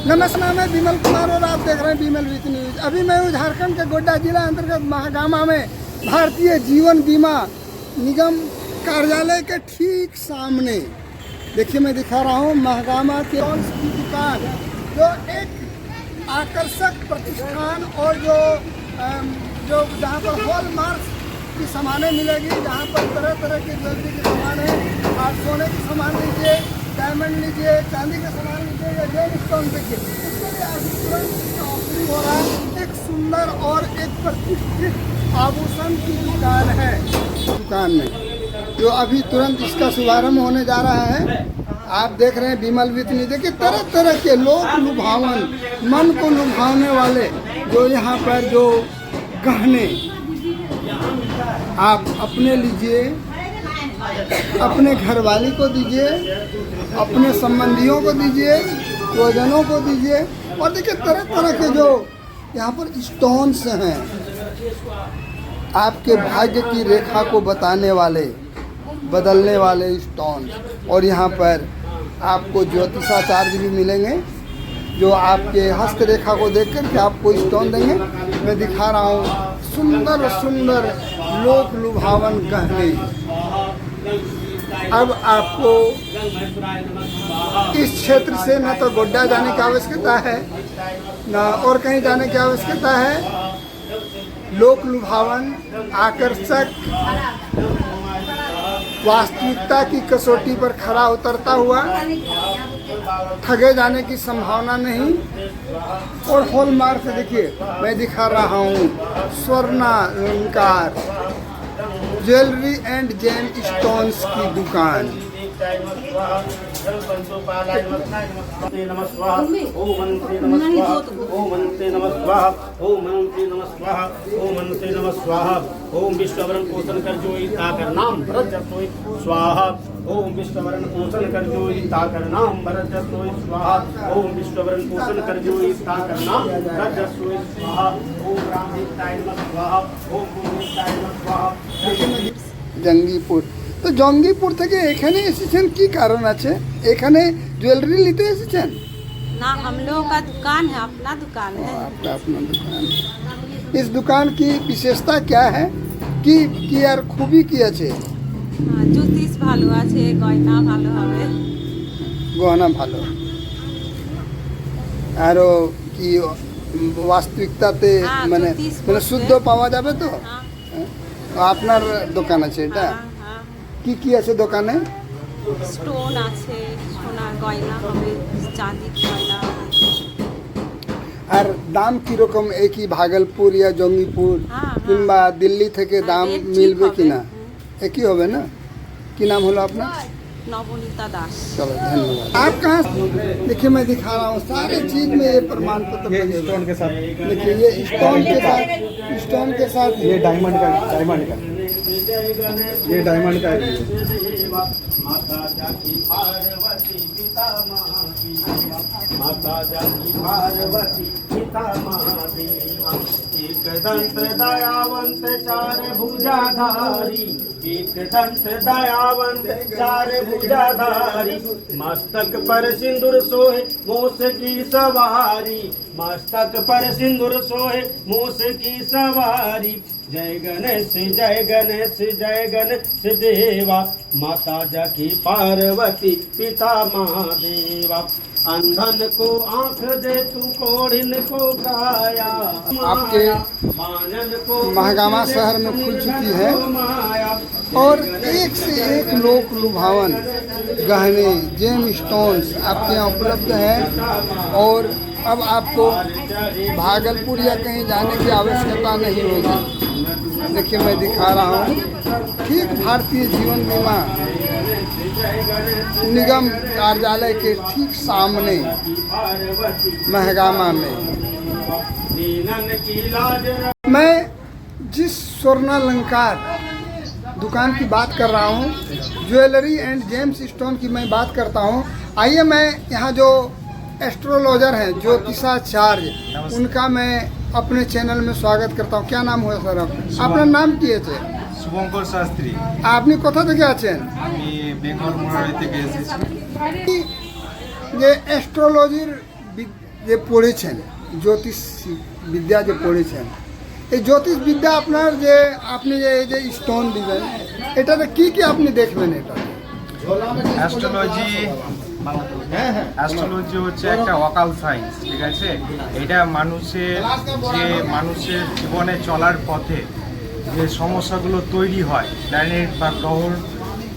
नमस्कार, नाम है विमल कुमार और आप देख रहे हैं विमल विथ न्यूज। अभी मैं हूँ झारखंड के गोड्डा जिला अंतर्गत महागामा में भारतीय जीवन बीमा निगम कार्यालय के ठीक सामने। देखिए मैं दिखा रहा हूँ महागामा के की दुकान, जो एक आकर्षक प्रतिष्ठान और जो जहाँ पर हॉलमार्क की सामानें मिलेगी, जहाँ पर तरह तरह की ज्वेलरी के सामान है। आप सोने के सामान लीजिए, डायमंड लीजिए, चांदी का सामान लीजिए या जेम स्टोन देखिए, इसके लिए अभी तुरंत ऑफरिंग हो रहा है। एक सुंदर और एक प्रतिष्ठित आभूषण की दुकान है दुकान में, जो अभी तुरंत इसका शुभारंभ होने जा रहा है। आप देख रहे हैं विमल विथ न्यूज। देखिए तरह तरह के लोक लुभावन, मन को लुभाने वाले जो यहाँ पर जो गहने आप अपने लीजिए, अपने घरवाली को दीजिए, अपने संबंधियों को दीजिए, स्वजनों को दीजिए। और देखिए तरह तरह के जो यहाँ पर स्टोन्स हैं, आपके भाग्य की रेखा को बताने वाले, बदलने वाले स्टोन्स। और यहाँ पर आपको ज्योतिषाचार्य भी मिलेंगे, जो आपके हस्त रेखा को देख कर के आपको स्टोन देंगे। मैं दिखा रहा हूँ सुंदर सुंदर लोक लुभावन गहने। अब आपको इस क्षेत्र से न तो गोड्डा जाने की आवश्यकता है, न और कहीं जाने की आवश्यकता है। लोक लुभावन, आकर्षक, वास्तविकता की कसौटी पर खरा उतरता हुआ, ठगे जाने की संभावना नहीं। और हॉलमार्क से देखिए मैं दिखा रहा हूँ स्वर्णालंकार ज्वेलरी एंड जेम स्टोन्स की दुकान। ओम विश्ववरण पोषण कर जोई ताकर नाम भरत जसोई स्वाहा। ओम विश्ववरण पोषण कर जोई ताकर नाम भरत जसोई स्वाहा। ओम विश्ववरण पोषण कर जोई ताकर नाम भरत जसोई स्वाहा। ओम रामदेवताय नमः स्वाहा। ओम भूमिदेवताय नमः स्वाहा। জঙ্গিপুর তো জঙ্গিপুর থেকে এখানে এসেছেন কি কারণ আছে? এখানে জুয়েলারি নিতে এসেছেন? ना, हम लोगों का दुकान है, अपना दुकान है। आपका अपना दुकान। इस दुकान की विशेषता क्या है कि यार खूबी की আছে? জুতিস ভালো আছে, গয়না ভালো হবে। গহনা ভালো, আরো কি বাস্তবিকতাতে মানে মানে শুদ্ধ পাওয়া যাবে তো? আপনার দোকান আছে এটা? কি আছে দোকানে? স্টোন আছে, সোনার গয়না হবে, চাঁদির গয়না হবে। আর দাম কিরকম? একই ভাগলপুর ইয়া জঙ্গিপুর কিংবা দিল্লি থেকে দাম মিলবে কিনা? একই হবে না? কি नाम হলো আপনার? नवनीता दास। चलो धन्यवाद। आप कहाँ? देखिए मैं दिखा रहा हूँ सारे चीज में ये प्रमाण पत्र स्टोन के साथ। देखिए ये स्टोन के साथ, स्टोन के साथ ये डायमंड का ये डायमंड का है। माता जाकी पार्वती पिता महादेवा। माता जाकी पार्वती पिता महादेवा। एक दंत दयावंत चार भुजाधारी। एक दंत दयावंत चार भुजाधारी। मस्तक पर सिंदूर सोहे मोस की सवारी। मस्तक पर सिंदूर सोहे मोस की सवारी। जय गणेश जय गणेश जय गणेश देवा। माता जाकी पार्वती पिता महादेवा। अंधन को आंख दे तू, कोढ़िन को काया। आपके महागामा शहर में खुल चुकी है और एक से एक लोक लुभावन गहने जेम स्टोन्स आपके यहाँ उपलब्ध है। और अब आपको भागलपुर या कहीं जाने की आवश्यकता नहीं होगी। देखिए मैं दिखा रहा हूँ ठीक भारतीय जीवन बीमा निगम कार्यालय के ठीक सामने महागामा में। मैं जिस स्वर्णालंकार दुकान की बात कर रहा हूँ, ज्वेलरी एंड जेम्स स्टोन की मैं बात करता हूँ। आइए मैं यहाँ जो एस्ट्रोलॉजर हैं, ज्योतिषाचार्य, उनका मैं अपने चैनल में स्वागत करता हूँ। क्या नाम हुआ सर আপনার নাম কি আছে? শুভঙ্কর শাস্ত্রী। আপনি কোথা থেকে আছেন? আমি বেঙ্গল মোড়ারি থেকে এসেছি। যে অ্যাস্ট্রোলজির যে পড়েছেন জ্যোতিষ বিদ্যা যে পড়েছেন এই জ্যোতিষ বিদ্যা আপনার যে আপনি যে এই যে স্টোন দিবেন এটাতে কি কি আপনি দেখবেন এটা অ্যাস্ট্রোলজি অ্যাস্ট্রোলজি হচ্ছে একটা অকাল সায়েন্স, ঠিক আছে। এটা মানুষের জীবনে চলার পথে যে সমস্যাগুলো তৈরি হয়, প্ল্যানেট বা গ্রহর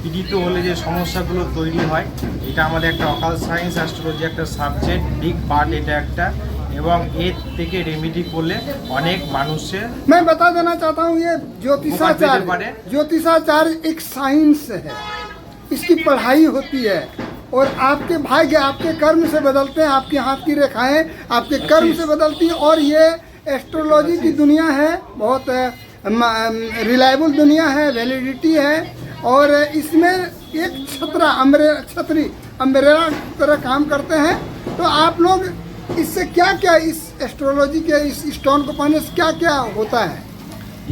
পীড়িত হলে যে সমস্যাগুলো তৈরি হয়, এটা আমাদের একটা অকাল সায়েন্স। অ্যাস্ট্রোলজি একটা সাবজেক্ট, বিগ পার্ট এটা একটা, এবং এর থেকে রেমেডি করলে অনেক মানুষের। मैं बता देना चाहता हूँ ये ज्योतिषाचार्य एक साइंस है, इसकी पढ़ाई होती है और आपके भाग्य आपके कर्म से बदलते हैं, आपके हाथ की रेखाएं आपके कर्म से बदलती हैं। और ये एस्ट्रोलॉजी की दुनिया है, बहुत रिलायबल दुनिया है, वैलिडिटी है। और इसमें एक छतरी अम्ब्रेला तरह काम करते हैं। तो आप लोग इससे क्या क्या इस एस्ट्रोलॉजी के इस स्टोन को पाने से क्या क्या होता है?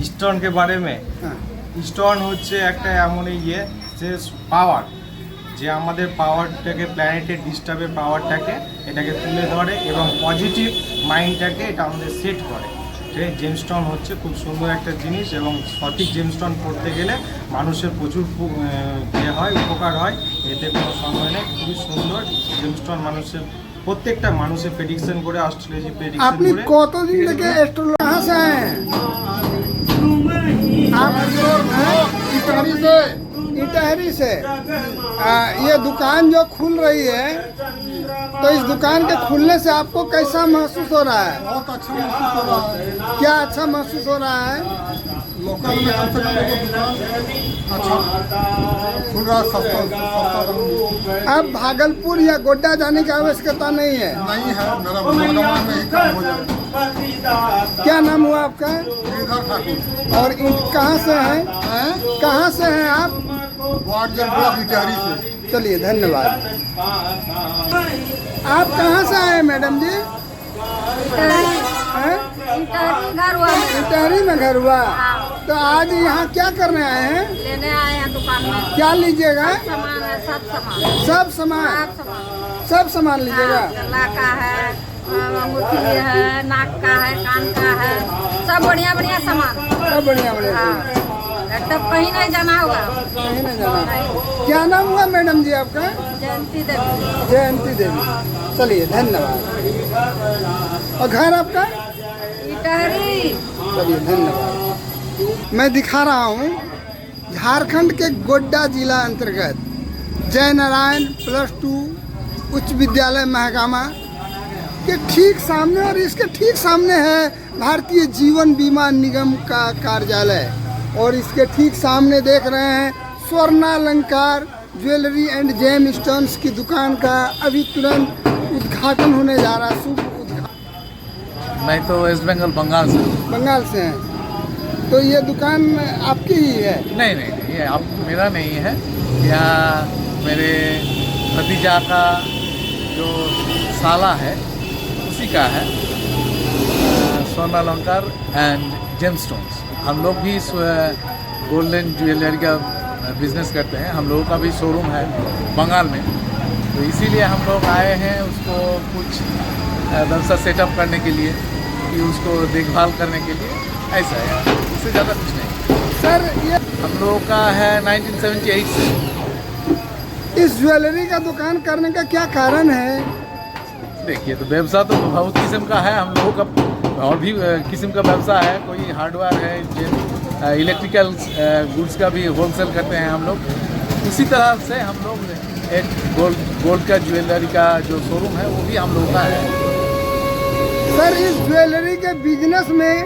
স্টোন के बारे में हाँ। স্টোন হচ্ছে একটা এমন ইয়ে যে পাওয়ার, যে আমাদের পাওয়ারটাকে, প্ল্যানেটের ডিস্টার্বের পাওয়ারটাকে এটাকে তুলে ধরে এবং পজিটিভ মাইন্ডটাকে এটা আমাদের সেট করে। জেমস্টোন হচ্ছে খুব সুন্দর একটা জিনিস, এবং সঠিক জেমস্টোন পড়তে গেলে মানুষের প্রচুর উপকার হয়, এতে কোনো সন্দেহ নেই। খুবই সুন্দর জেমস্টোন মানুষের প্রত্যেকটা মানুষের প্রেডিকশন করে, অস্ট্রোলজি প্রেডিকশন আপনি করে। কতদিন থেকে एस्ट्रोलॉजी कहाँ से आए हैं? आप इटहरी से ये दुकान जो खुल रही है, तो इस दुकान के खुलने से आपको कैसा महसूस हो रहा है? बहुत अच्छा महसूस हो रहा है। क्या अच्छा महसूस हो रहा है? लोकल में कम से कम लोगों को दुकान अच्छा खुल रहा है, सस्ता सस्ता दाम में। अब भागलपुर या गोड्डा जाने की आवश्यकता नहीं है। नहीं है, मेरा वर्धमान में ही काम हो जाएगा। क्या नाम हुआ आपका? श्रीधर ठाकुर और कहाँ से हैं? हैं? कहाँ से हैं आप? वार्ड जन ब्लॉक इटहरी से। चलिए धन्यवाद। आप कहाँ से आए मैडम जी? हैं? घर हुआ मेरा। इटहरी में घर हुआ। तो आज यहाँ क्या करने आए हैं? लेने आए हैं दुकान में। क्या लीजिएगा? सामान है, सब सामान। सब सामान सब सामान लीजिएगा। गला का है, अंगूठी है, नाक का है, कान का है, सब बढ़िया बढ़िया सामान। सब बढ़िया बढ़िया। हाँ, एकदम कहीं नहीं जाना होगा। कहीं नहीं जाना। क्या नाम हुआ मैडम जी आपका? जयंती देवी। जयंती देवी। चलिए धन्यवाद। और घर आपका? इटहरी। चलिए धन्यवाद। मैं दिखा रहा हूँ झारखंड के गोड्डा जिला अंतर्गत जय नारायण +2 उच्च विद्यालय महगामा के ठीक सामने, और इसके ठीक सामने है भारतीय जीवन बीमा निगम का कार्यालय। और इसके ठीक सामने देख रहे हैं स्वर्णालंकार ज्वेलरी एंड जेम स्टोन्स की दुकान का अभी तुरंत उद्घाटन होने जा रहा है। शुभ उद्घाटन। मैं तो वेस्ट बंगाल से हूँ। बंगाल से हैं, तो ये दुकान आपकी ही है? नहीं, ये आप मेरा नहीं है, यहाँ मेरे भतीजा का जो साला है उसी का है, स्वर्णालंकार एंड जेमस्टोन्स। हम लोग भी गोल्डन ज्वेलरी का बिजनेस करते हैं, हम लोगों का भी शोरूम है बंगाल में, तो इसीलिए हम लोग आए हैं उसको कुछ व्यवसाय सेटअप करने के लिए, कि उसको देखभाल करने के लिए, ऐसा है, इससे ज़्यादा कुछ नहीं। सर ये हम लोगों का है 1978 से। इस ज्वेलरी का दुकान करने का क्या कारण है? देखिए, तो व्यवसाय तो बहुत किस्म का है, हम लोगों का और भी किस्म का व्यवसाय है, कोई हार्डवेयर है, इलेक्ट्रिकल गुड्स का भी होलसेल करते हैं हम लोग। उसी तरह से हम लोग एक गोल्ड का ज्वेलरी का जो शोरूम है वो भी हम लोग का है। सर इस ज्वेलरी के बिजनेस में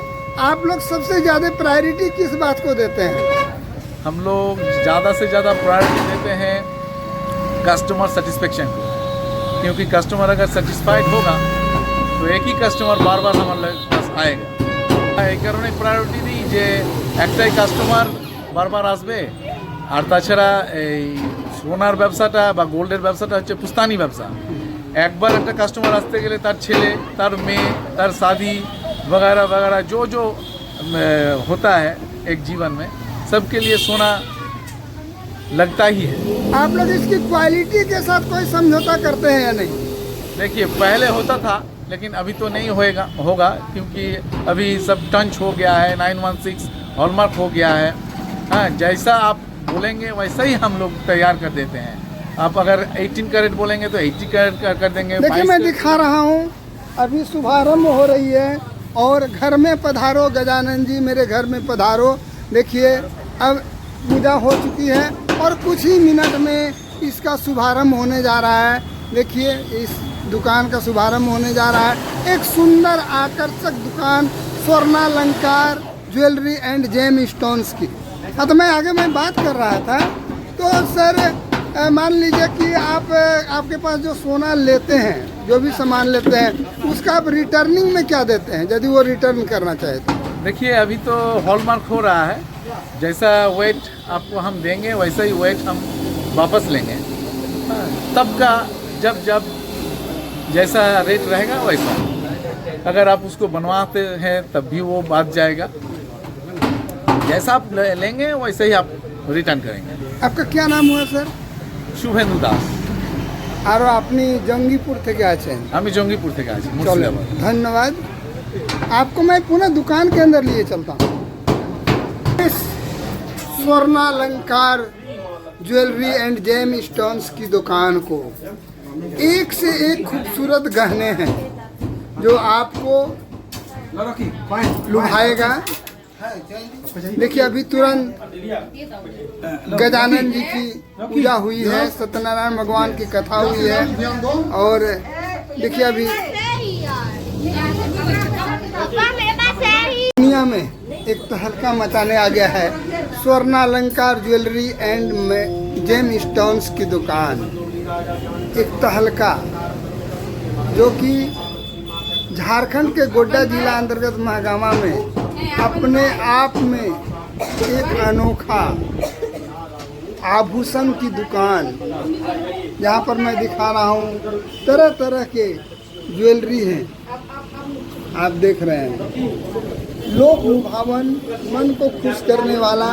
आप लोग सबसे ज़्यादा प्रायोरिटी किस बात को देते हैं? हम लोग ज़्यादा से ज़्यादा प्रायोरिटी देते हैं कस्टमर सेटिस्फेक्शन को, क्योंकि कस्टमर अगर सेटिस्फाइड होगा तो एक ही कस्टमर बार बार हमारे पास आएगा। এই কারণে প্রায়োরিটি দিই যে একটাই কাস্টমার বারবার আসবে। আর তাছাড়া এই সোনার ব্যবসাটা বা গোল্ডের ব্যবসাটা হচ্ছে পুস্তানি ব্যবসা। একবার একটা কাস্টমার আসতে গেলে তার ছেলে, তার মেয়ে, তার शादी वगैरह वगैरह जो जो होता है एक जीवन में, सबके लिए सोना लगता ही है। आप लोग इसकी क्वालिटी के साथ कोई समझौता करते हैं या नहीं? देखिए, पहले होता था लेकिन अभी तो नहीं होगा क्योंकि अभी सब टंच हो गया है, 916 हॉलमार्क हो गया है। हाँ, जैसा आप बोलेंगे वैसा ही हम लोग तैयार कर देते हैं। आप अगर 18 कैरेट बोलेंगे तो 80 कैरेट कर देंगे। देखिए मैं दिखा रहा हूँ, अभी शुभारंभ हो रही है और घर में पधारो गजानन जी, मेरे घर में पधारो। देखिए अब पूजा हो चुकी है और कुछ ही मिनट में इसका शुभारंभ होने जा रहा है। देखिए इस दुकान का शुभारंभ होने जा रहा है। एक सुंदर आकर्षक दुकान स्वर्णालंकार ज्वेलरी एंड जेम स्टोन्स की। हाँ, तो मैं आगे बात कर रहा था। तो सर मान लीजिए कि आपके पास जो सोना लेते हैं, जो भी सामान लेते हैं, उसका आप रिटर्निंग में क्या देते हैं यदि वो रिटर्न करना चाहे तो? देखिए अभी तो हॉलमार्क हो रहा है, जैसा वेट आपको हम देंगे वैसा ही वेट हम वापस लेंगे। तब का जब जैसा रेट रहेगा वैसा, अगर आप उसको बनवाते हैं तब भी वो बात जाएगा। जैसा आप लेंगे वैसे ही आप रिटर्न करेंगे। आपका क्या नाम हुआ सर? शुभेंदु दास। और अपनी जंगीपुर থেকে আছেন? আমি জঙ্গিপুর থেকে আছি, चलो মুর্শিদাবাদ। धन्यवाद। आपको मैं पुनः दुकान के अंदर लिए चलता हूँ। इस स्वर्णालंकार ज्वेलरी एंड जेम स्टोन्स की दुकान को एक से एक खूबसूरत गहने हैं जो आपको लुभाएगा। देखिए अभी तुरंत गजानन जी की पूजा हुई है, सत्यनारायण भगवान की कथा हुई है और देखिए अभी दुनिया में एक तहलका मचाने आ गया है। स्वर्णालंकार ज्वेलरी एंड जेम स्टोन्स की दुकान, एक तहलका जो कि झारखंड के गोड्डा जिला अंतर्गत महागामा में अपने आप में एक अनोखा आभूषण की दुकान, जहाँ पर मैं दिखा रहा हूँ तरह तरह के ज्वेलरी हैं। आप देख रहे हैं, लोक लुभावन, मन को खुश करने वाला।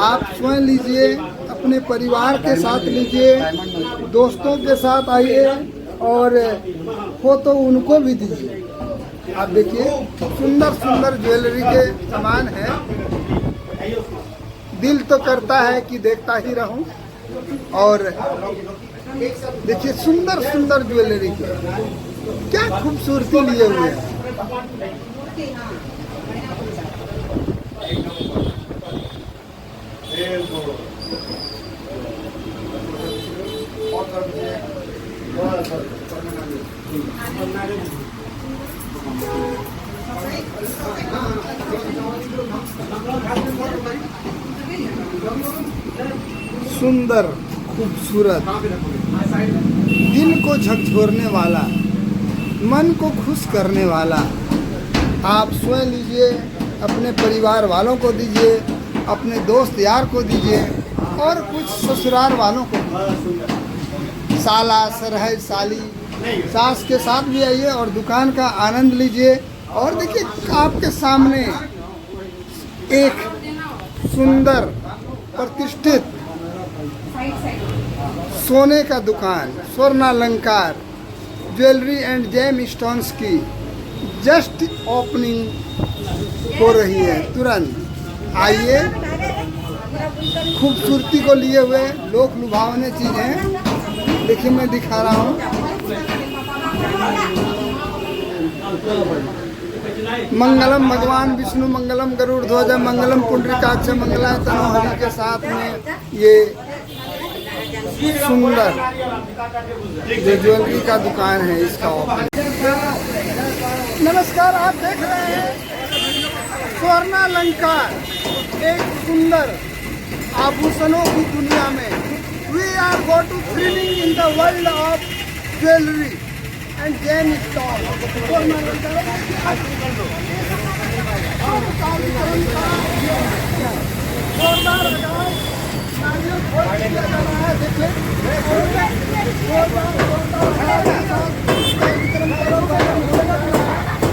आप स्वयं लीजिए, अपने परिवार के साथ लीजिए, दोस्तों के साथ आइए और हो तो उनको भी दीजिए। आप देखिए सुंदर सुंदर ज्वेलरी के सामान है। दिल तो करता है कि देखता ही रहूं। और देखिए सुंदर सुंदर ज्वेलरी के क्या खूबसूरती लिए हुए हैं। सुंदर, खूबसूरत, दिल को झकझोरने वाला, मन को खुश करने वाला। आप स्वयं लीजिए, अपने परिवार वालों को दीजिए, अपने दोस्त यार को दीजिए और कुछ ससुराल वालों को दीजिए। साला, सरहज, साली, सास के साथ भी आइए और दुकान का आनंद लीजिए। और देखिए आपके सामने एक सुंदर प्रतिष्ठित सोने का दुकान स्वर्णालंकार ज्वेलरी एंड जेम स्टोन्स की जस्ट ओपनिंग हो रही है। तुरंत आइए, खूबसूरती को लिए हुए लोक लुभावने चीज़ें देखिए मैं दिखा रहा हूँ। मंगलम भगवान विष्णु, मंगलम गरुड़ ध्वज, मंगलम पुंडरीकाक्ष, मंगलाय तनोहरि के साथ में ये सुंदर जो ज्वेलरी का दुकान है इसका ओपनिंग। नमस्कार, आप देख रहे हैं स्वर्णालंकार, एक सुंदर आभूषणों की दुनिया में। We are go to thrilling in the world of jewellery and gem stone.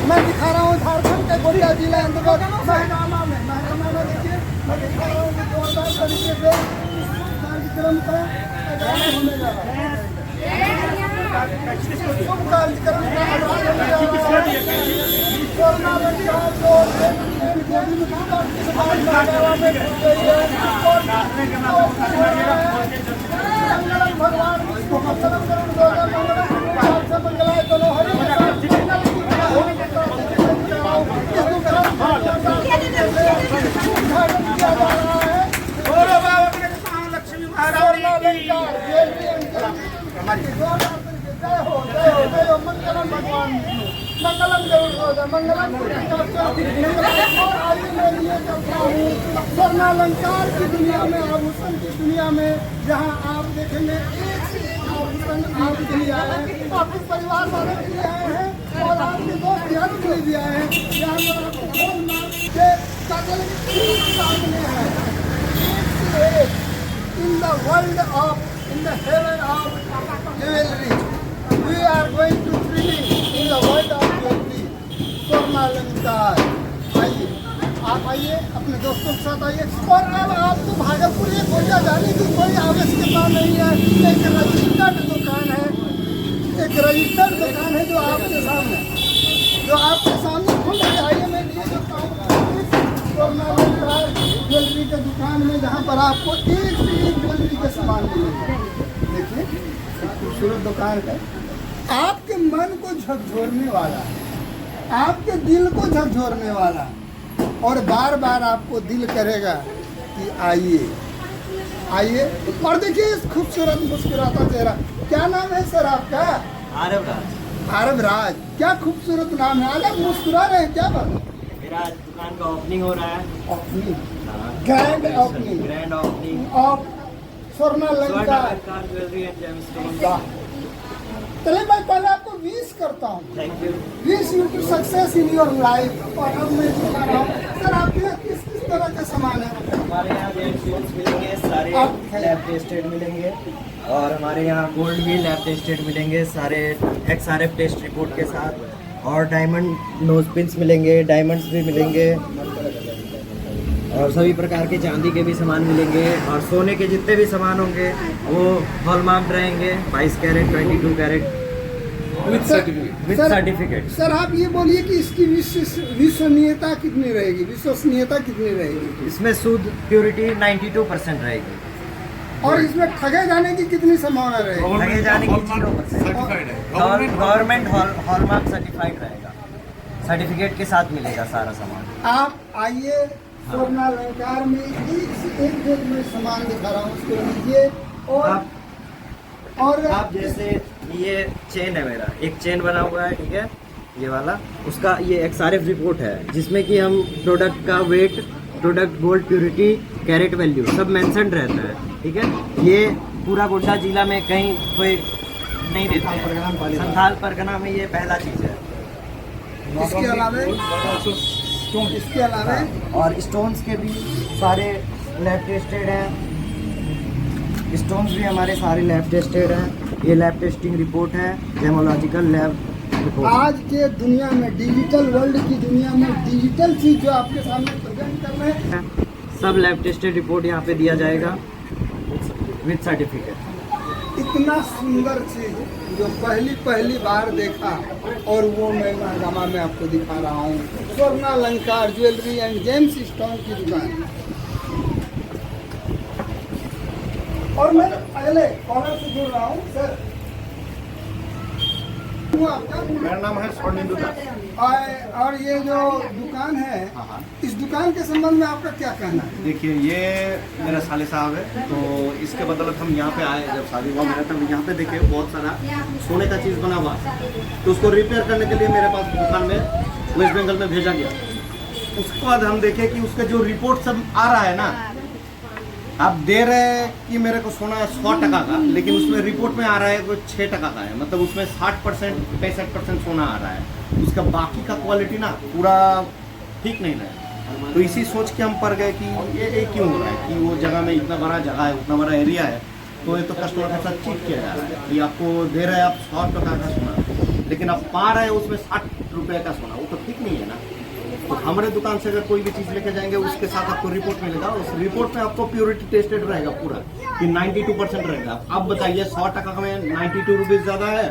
मैं दिखा रहा हूँ झारखंड के गोड्डा जिला अंतर्गत महागामा में। महागामा में देखिए मैं दिखा रहा हूँ कि जोरदार तरीके से कार्यक्रम का आगाज होने जा रहा है। शुभ कार्यक्रम का आयोजन किया गया है। स्वर्ण अलंकार जो देवी दुर्गा की समान मेवा में खुल गई है और मंगलम भगवान विष्णु मंगलम करुण ध्वजा मंगलम पुरुषार्थ से मंगलाय दोनों हरि मंगलम भगवान मंगलम गरुड़ ध्वजा मंगलम स्वर्ण अलंकार की दुनिया में, आभूषण की दुनिया में, जहाँ आप देखेंगे एक से एक आभूषण आपके लिए आए हैं, आपके परिवार वालों के लिए आए हैं और आपके दोस्त यारों के लिए भी आए हैं। यहाँ पर आपको सामने है in the world of, in the heaven of jewelry. We are going to thrilling in the world of jewelry. स्वर्ण अलंकार। आइए, आप आइए अपने दोस्तों के साथ आइए। और अब आपको भागलपुर ये गोंडा जाने की कोई आवश्यकता नहीं है। एक रजिस्टर्ड दुकान है, एक रजिस्टर्ड दुकान है जो आपके सामने खुल रही है। आइए मैं ये जो स्वर्ण अलंकार ज्वेलरी के दुकान में, जहाँ पर आपको एक से एक ज्वेलरी के सामान मिलेगा। देखिए खूबसूरत दुकान है, आपके मन को झकझोरने वाला, आपके दिल को झकझोरने वाला, और बार बार आपको दिल करेगा कि आइए आइए। और देखिए इस खूबसूरत मुस्कुराता चेहरा। क्या नाम है सर आपका? आरव राज। आरव राज, क्या खूबसूरत नाम है। आज आप मुस्कुरा रहे हैं, क्या बात? मेरा आज दुकान का ओपनिंग हो रहा है। ओपनिंग, ग्रैंड ओपनिंग ऑफ स्वर्ण अलंकार ज्वेलरी एंड जेमस्टोन। चलिए मैं पहले आपको विश करता हूँ। Thank you. Wish you to success in your life. और अब मैं दिखा रहा हूँ सर आपके यहाँ किस किस तरह के सामान है? हमारे यहाँ जेमस्टोन्स मिलेंगे, सारे लैब टेस्टेड मिलेंगे, और हमारे यहाँ गोल्ड भी लैब टेस्टेड मिलेंगे, सारे XRF टेस्ट रिपोर्ट के साथ, और डायमंड नोज पिन्स मिलेंगे, डायमंड्स भी मिलेंगे, और सभी प्रकार के चांदी के भी सामान मिलेंगे, और सोने के जितने भी सामान होंगे वो हॉलमार्क रहेंगे, 22 carat 22 carat with certificate. Sir आप ये बोलिए कि इसकी विश्वसनीयता कितनी रहेगी, विश्वसनीयता कितनी रहेगी? इसमें शुद्ध प्योरिटी 92% रहेगी, और इसमें ठगे जाने की कितनी संभावना रहेगी? ठगे जाने की 0%। गवर्नमेंट हॉलमार्क सर्टिफाइड रहेगा, सर्टिफिकेट के साथ मिलेगा सारा सामान। आप आइए स्वर्ण अलंकार में एक से एक जो मैं सामान दिखा रहा हूँ उसको लीजिए। और आप जैसे ये चेन है, मेरा एक चेन बना हुआ है, ठीक है, ये वाला, उसका ये XRF रिपोर्ट है जिसमें कि हम प्रोडक्ट का weight, product gold purity, carat value सब मेंशन रहता है, ठीक है। ये पूरा गोड्डा जिला में कहीं कोई नहीं देता है, संथाल परगना में ये पहला चीज़ है। इसके अलावा और स्टोन्स के भी सारे लैब टेस्टेड हैं, स्टोन्स भी हमारे सारे लैब टेस्टेड हैं। ये लैब टेस्टिंग रिपोर्ट है, जेमोलॉजिकल लैब रिपोर्ट। आज के दुनिया में, डिजिटल वर्ल्ड की दुनिया में, डिजिटल चीज जो आपके सामने प्रेजेंट कर रहे हैं, सब लैब टेस्टेड रिपोर्ट यहाँ पे दिया जाएगा विद सर्टिफिकेट। इतना सुंदर चीज जो पहली बार देखा, और वो मैं महंगामा में आपको दिखा रहा हूँ। स्वर्ण अलंकार ज्वेलरी एंड जेम्स स्टोन की दुकान। और मैं पहले कॉलर से जुड़ रहा हूँ सर। मेरा नाम है स्वर्णिंदु दास। और ये जो दुकान है, इस दुकान के संबंध में आपका क्या कहना है? देखिए, ये मेरा साले साहब है, तो इसके बदौलत हम यहाँ पे आए। जब शादी हुआ मेरा, तब यहाँ पे देखिए बहुत सारा सोने का चीज़ बना हुआ, तो उसको रिपेयर करने के लिए मेरे पास दुकान में वेस्ट बंगाल में भेजा गया। उसके बाद हम देखे कि उसका जो रिपोर्ट सब आ रहा है ना, आप दे रहे हैं कि मेरे को सोना 100 टका का, लेकिन उसमें रिपोर्ट में आ रहा है कोई 6 टका का है। मतलब उसमें 60% 65% सोना आ रहा है, उसका बाकी का क्वालिटी ना पूरा ठीक नहीं रहा है। तो इसी सोच के हम पड़ गए कि ये क्यों हो रहा है कि वो जगह में इतना बड़ा जगह है, उतना बड़ा एरिया है, तो ये तो कस्टमर के साथ चीट किया जा रहा है कि आपको दे रहे हैं आप 100 टका का सोना, लेकिन आप पा रहे हैं उसमें 60 रुपये का सोना। वो तो ठीक नहीं है ना। तो हमारे दुकान से अगर कोई भी चीज़ लेके जाएंगे, उसके साथ आपको रिपोर्ट मिलेगा। उस रिपोर्ट में आपको प्योरिटी टेस्टेड रहेगा पूरा कि 92% रहेगा। अब बताइए 100 टका में 92 रुपीज़ ज़्यादा है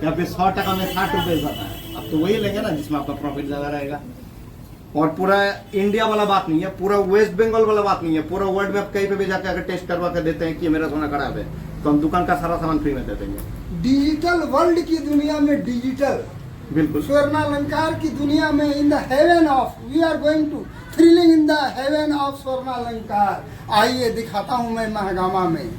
या फिर 100 टका में 60 रुपये जाता है। अब तो वही लेंगे ना जिसमें आपका प्रॉफिट ज़्यादा रहेगा। और पूरा इंडिया वाला बात नहीं है, पूरा वेस्ट बंगाल वाला बात नहीं है, पूरा वर्ल्ड में आप कहीं पे भी जाकर अगर टेस्ट करवा कर देते हैं कि मेरा सोना खराब है, तो हम दुकान का सारा सामान फ्री में दे देंगे। डिजिटल वर्ल्ड की दुनिया में डिजिटल बिल्कुल स्वर्णालंकार की दुनिया में in the heaven of we are going to thrilling in the heaven of स्वर्णालंकार। आइए दिखाता हूं मैं महागामा में,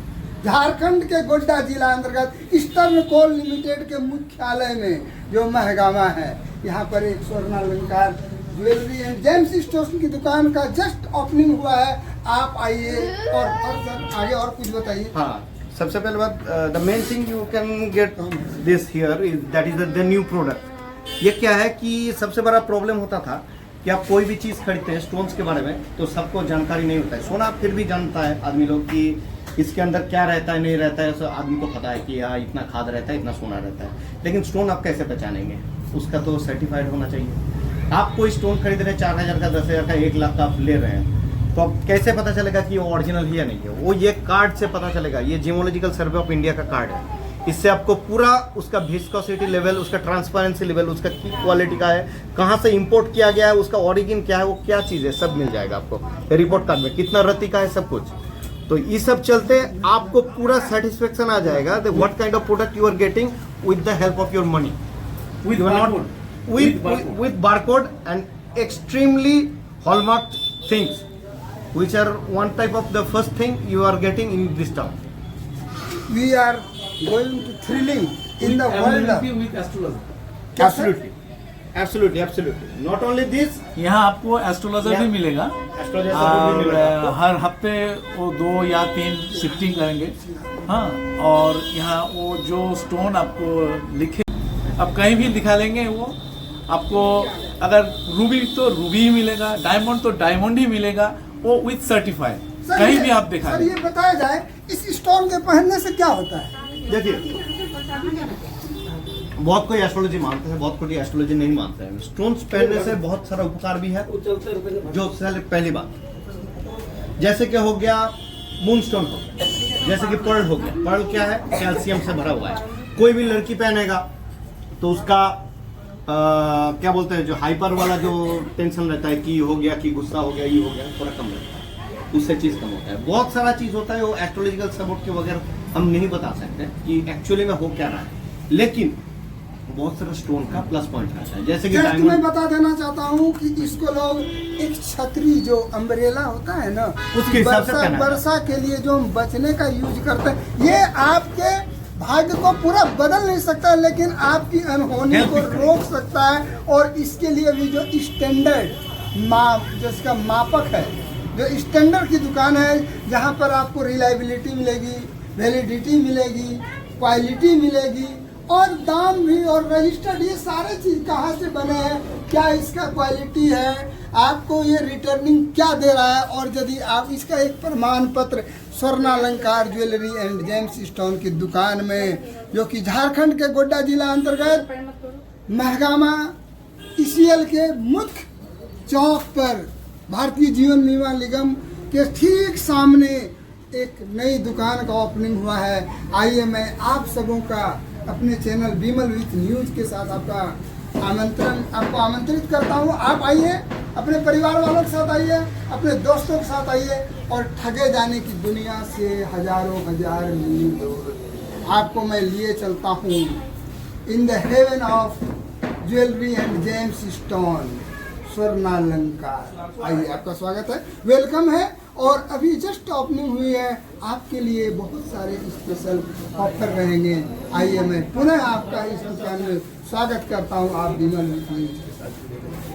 झारखंड के गोड्डा जिला अंतर्गत ईस्टर्न कोल लिमिटेड के मुख्यालय में जो महागामा है, यहाँ पर एक स्वर्णालंकार ज्वेलरी एंड जेम्स स्टोर्स की दुकान का जस्ट ओपनिंग हुआ है। आप आइए और सर आगे और कुछ बताइए। हाँ, सबसे पहले बात, the main thing you can get this here is that is the new product. ये क्या है कि सबसे बड़ा प्रॉब्लम होता था कि आप कोई भी चीज़ खरीदते हैं स्टोन्स के बारे में तो सबको जानकारी नहीं होता है। सोना फिर भी जानता है आदमी लोग कि इसके अंदर क्या रहता है नहीं रहता है, तो आदमी को पता है कि यहाँ इतना खाद रहता है, इतना सोना रहता है। लेकिन स्टोन आप कैसे पहचानेंगे? उसका तो सर्टिफाइड होना चाहिए। आप कोई स्टोन खरीद रहे हैं 4,000 का, 10,000 का, 1 लाख का आप ले रहे हैं, तो अब कैसे पता चलेगा कि वो ओरिजिनल है या नहीं है? वो ये कार्ड से पता चलेगा। ये जियोलॉजिकल सर्वे ऑफ इंडिया का कार्ड है। इससे आपको पूरा उसका विस्कोसिटी लेवल, उसका ट्रांसपेरेंसी लेवल, उसका की क्वालिटी का है, कहाँ से इंपोर्ट किया गया है, उसका ओरिजिन क्या है, वो क्या चीज़ है, सब मिल जाएगा आपको रिपोर्ट कार्ड में, कितना रत्ती का है, सब कुछ। तो ये सब चलते आपको पूरा सेटिस्फेक्शन आ जाएगा that what kind of product you are getting with the help of your money, with barcode and extremely hallmark things, which are one type of the first thing you are getting in this town. We are going to thrilling in the world. with astrologer. Absolutely. Not only this, यहाँ आपको astrologer भी मिलेगा astrologer support भी मिलेगा आपको। और हर हफ्ते वो 2 या 3 शिफ्टिंग करेंगे। हाँ, और यहाँ वो जो स्टोन आपको लिखे आप कहीं भी दिखा लेंगे, वो आपको अगर रूबी तो रूबी ही मिलेगा, डायमंड तो डायमंड ही मिलेगा, वो विथ सर्टिफाइड कहीं भी आप दिखा सर, ये बताया जाए इस स्टोन के पहनने से क्या होता है? देखिए, बहुत कोई एस्ट्रोलॉजी मानते हैं, बहुत कोई एस्ट्रोलॉजी नहीं मानते हैं। स्टोन्स पहनने से बहुत सारा उपकार भी है। जो पहली बात, जैसे कि हो गया मून स्टोन हो गया, जैसे कि पर्ल हो गया। पर्ल क्या है? कैल्शियम से भरा हुआ है। कोई भी लड़की पहनेगा तो उसका क्या बोलते हैं, जो हाइपर वाला जो टेंशन रहता है कि हो गया, कि गुस्सा हो गया, ये हो गया, थोड़ा कम रहता है, उससे चीज़ कम होता है। बहुत सारा चीज़ होता है वो एस्ट्रोलॉजिकल सपोर्ट के बगैर हम नहीं बता सकते कि एक्चुअली में हो क्या रहा है। लेकिन बहुत सारा स्टोन का प्लस पॉइंट रहता है, जैसे कि मैं बता देना चाहता हूँ कि इसको लोग एक छतरी जो अम्ब्रेला होता है ना, उसके हिसाब से पहना है। वर्षा के लिए जो हम बचने का यूज करते हैं, ये आपके भाग्य को पूरा बदल नहीं सकता, लेकिन आपकी अनहोनी को रोक सकता है। और इसके लिए भी जो स्टैंडर्ड जिसका मापक है, जो स्टैंडर्ड की दुकान है, जहाँ पर आपको रिलायबिलिटी मिलेगी, वैलिडिटी मिलेगी, क्वालिटी मिलेगी और दाम भी और रजिस्टर्ड, ये सारे चीज़ कहाँ से बने हैं, क्या इसका क्वालिटी है, आपको ये रिटर्निंग क्या दे रहा है। और यदि आप इसका एक प्रमाण पत्र स्वर्णालंकार ज्वेलरी एंड जेम्स स्टोन की दुकान में, जो कि झारखंड के गोड्डा जिला अंतर्गत महागामा ECL के मुख्य चौक पर भारतीय जीवन बीमा निगम के ठीक सामने एक नई दुकान का ओपनिंग हुआ है। आइए मैं आप सबों का अपने चैनल बीमल विथ न्यूज़ के साथ आपको आमंत्रित करता हूँ। आप आइए, अपने परिवार वालों के साथ आइए, अपने दोस्तों के साथ आइए और ठगे जाने की दुनिया से हजारों हजार मील दूर आपको मैं लिए चलता हूँ in the heaven of jewellery and gems stone स्वर्णालंकार। आइए, आपका स्वागत है, वेलकम है। और अभी जस्ट ओपनिंग हुई है, आपके लिए बहुत सारे स्पेशल ऑफर रहेंगे। आइए, मैं पुनः आपका इस दुकान में स्वागत करता हूं, आप बीमल विथ न्यूज़ के साथ जुड़े हैं।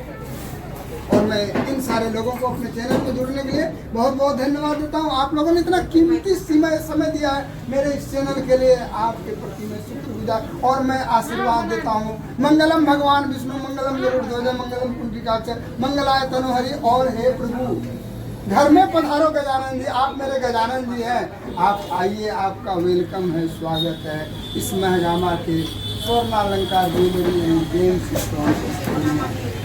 और मैं इन सारे लोगों को अपने चैनल में जुड़ने के लिए बहुत बहुत धन्यवाद देता हूं। आप लोगों ने इतना कीमती समय दिया है मेरे इस चैनल के लिए, आपके प्रति मैं शुक्रगुजार और मैं आशीर्वाद देता हूं। मंगलम भगवान विष्णु, मंगलम गरुड़ध्वज, मंगलम कुंडलिकाक्ष, मंगलाय तनोहरि। और हे प्रभु, घर में पधारो गजानन जी, आप मेरे गजानन जी हैं। आप आइए, आपका वेलकम है, स्वागत है इस महागामा के स्वर्णालंकार ज्वेलरी एंड जेम्स स्टोन।